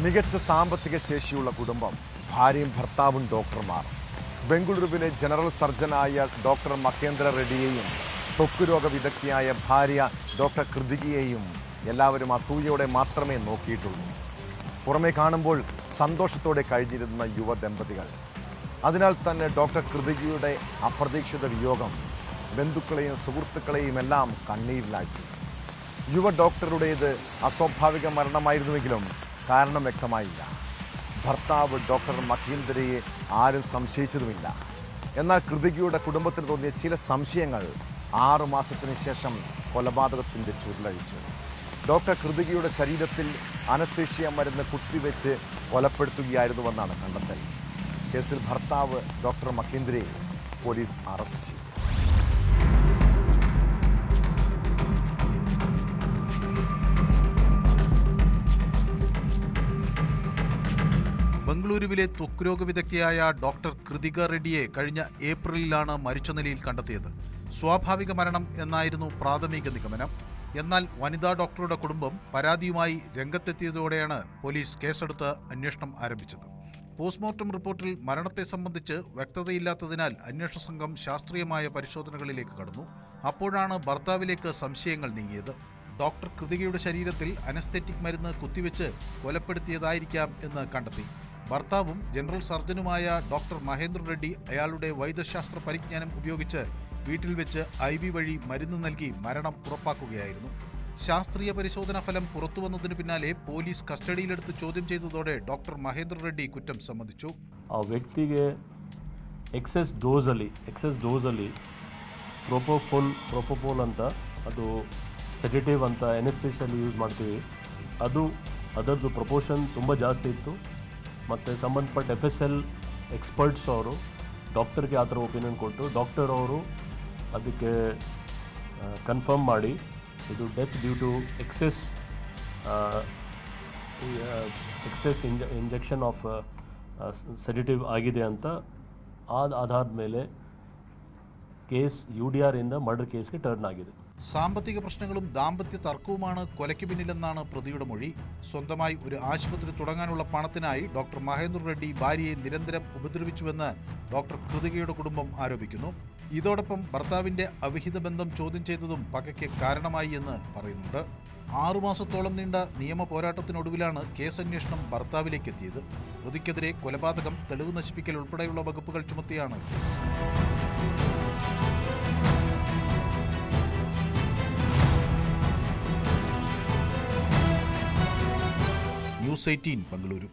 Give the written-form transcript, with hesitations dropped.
മികച്ച സാമ്പത്തിക ശേഷിയുള്ള കുടുംബം, ഭാര്യയും ഭർത്താവും ഡോക്ടർമാർ. ബംഗളൂരുവിലെ ജനറൽ സർജനായ ഡോക്ടർ മഹേന്ദ്ര റെഡ്ഡിയെയും ത്വക്കുരോഗ വിദഗ്ധയായ ഭാര്യ ഡോക്ടർ കൃതികയെയും എല്ലാവരും അസൂയയോടെ മാത്രമേ നോക്കിയിട്ടുള്ളൂ. പുറമേ കാണുമ്പോൾ സന്തോഷത്തോടെ കഴിഞ്ഞിരുന്ന യുവദമ്പതികൾ. അതിനാൽ തന്നെ ഡോക്ടർ കൃതികയുടെ അപ്രതീക്ഷിത വിയോഗം ബന്ധുക്കളെയും സുഹൃത്തുക്കളെയും എല്ലാം കണ്ണീരിലാക്കി. യുവ ഡോക്ടറുടേത് അസ്വാഭാവിക മരണമായിരുന്നുവെങ്കിലും കാരണം വ്യക്തമായില്ല. ഭർത്താവ് ഡോക്ടർ മഹീന്ദ്രയെ ആരും സംശയിച്ചതുമില്ല. എന്നാൽ കൃതികയുടെ കുടുംബത്തിന് തോന്നിയ ചില സംശയങ്ങൾ 6 മാസത്തിന് ശേഷം കൊലപാതകത്തിൻ്റെ ചുരുളഴിച്ചു. ഡോക്ടർ കൃതികയുടെ ശരീരത്തിൽ അനസ്തേഷ്യ മരുന്ന് കുത്തിവെച്ച് കൊലപ്പെടുത്തുകയായിരുന്നുവെന്നാണ് കണ്ടെത്തൽ. കേസിൽ ഭർത്താവ് ഡോക്ടർ മഹീന്ദ്രയെ പോലീസ് അറസ്റ്റ് ചെയ്തു. ബംഗളൂരുവിലെ ത്വക്രോഗ വിദഗ്ധയായ ഡോക്ടർ കൃതിക റെഡ്ഡിയെ കഴിഞ്ഞ ഏപ്രിലിലാണ് മരിച്ച നിലയിൽ കണ്ടെത്തിയത്. സ്വാഭാവിക മരണം എന്നായിരുന്നു പ്രാഥമിക നിഗമനം. എന്നാൽ വനിതാ ഡോക്ടറുടെ കുടുംബം പരാതിയുമായി രംഗത്തെത്തിയതോടെയാണ് പോലീസ് കേസെടുത്ത് അന്വേഷണം ആരംഭിച്ചത്. പോസ്റ്റ്മോർട്ടം റിപ്പോർട്ടിൽ മരണത്തെ സംബന്ധിച്ച് വ്യക്തതയില്ലാത്തതിനാൽ അന്വേഷണ സംഘം ശാസ്ത്രീയമായ പരിശോധനകളിലേക്ക് കടന്നു. അപ്പോഴാണ് ഭർത്താവിലേക്ക് സംശയങ്ങൾ നീങ്ങിയത്. ഡോക്ടർ കൃതികയുടെ ശരീരത്തിൽ അനസ്തെറ്റിക് മരുന്ന് കുത്തിവെച്ച് കൊലപ്പെടുത്തിയതായിരിക്കാം എന്ന് കണ്ടെത്തി. ഭർത്താവും ജനറൽ സർജനുമായ ഡോക്ടർ മഹേന്ദ്ര റെഡ്ഡി അയാളുടെ വൈദ്യശാസ്ത്ര പരിജ്ഞാനം ഉപയോഗിച്ച് വീട്ടിൽ വെച്ച് IV വഴി മരുന്ന് നൽകി മരണം ഉറപ്പാക്കുകയായിരുന്നു. ശാസ്ത്രീയ പരിശോധനാ ഫലം പുറത്തുവന്നതിനു പിന്നാലെ പോലീസ് കസ്റ്റഡിയിലെടുത്ത് ചോദ്യം ചെയ്തതോടെ ഡോക്ടർ മഹേന്ദ്ര റെഡ്ഡി കുറ്റം സമ്മതിച്ചു. ಆ ವ್ಯಕ್ತಿಗೆ ಎಕ್ಸೆಸ್ ಡೋಸಲ್ಲಿ ಪ್ರೋಪೋಫೋಲ್ ಅಂತ ಅದು ಸೆಡೇಟಿವ್ ಅಂತ ಎನೆಸ್ಥೇಷಿಯಲ್ಲಿ ಯೂಸ್ ಮಾಡ್ತೀವಿ. ಅದರದ್ದು ಪ್ರಪೋರ್ಷನ್ ತುಂಬ ಜಾಸ್ತಿ ಇತ್ತು. ಮತ್ತು ಸಂಬಂಧಪಟ್ಟ FSL ಎಕ್ಸ್ಪರ್ಟ್ಸ್ ಅವರು ಡಾಕ್ಟರ್ಗೆ ಆ ಥರ ಒಪಿನಿಯನ್ ಕೊಟ್ಟು ಡಾಕ್ಟರ್ ಅವರು ಅದಕ್ಕೆ ಕನ್ಫರ್ಮ್ ಮಾಡಿ ಇದು death due to excess injection of sedative ಆಗಿದೆ ಅಂತ ಆಧಾರದ ಮೇಲೆ കേസ് UDR ಇಂದ മർഡർ കേസിಗೆ ടേൺ ആಗಿದೆ. സാമ്പത്തിക പ്രശ്നങ്ങളും ദാമ്പത്യ തർക്കവുമാണ് കൊലയ്ക്ക് പിന്നിലെന്നാണ് പ്രതിയുടെ മൊഴി. സ്വന്തമായി ഒരു ആശുപത്രി തുടങ്ങാനുള്ള പണത്തിനായി ഡോക്ടർ മഹേന്ദ്ര റെഡ്ഡി ഭാര്യയെ നിരന്തരം ഉപദ്രവിച്ചുവെന്ന് ഡോക്ടർ കൃതികയുടെ കുടുംബം ആരോപിക്കുന്നു. ഇതോടൊപ്പം ഭർത്താവിന്റെ അവിഹിത ബന്ധം ചോദ്യം ചെയ്തതും പകയ്ക്ക് കാരണമായി എന്ന് പറയുന്നുണ്ട്. 6 മാസത്തോളം നീണ്ട നിയമ പോരാട്ടത്തിനൊടുവിലാണ് കേസന്വേഷണം ഭർത്താവിലേക്ക് എത്തിയത്. പ്രതിക്കെതിരെ കൊലപാതകം, തെളിവ് നശിപ്പിക്കൽ ഉൾപ്പെടെയുള്ള വകുപ്പുകൾ ചുമത്തിയാണ് കേസ്. News 18 ബംഗളൂരു.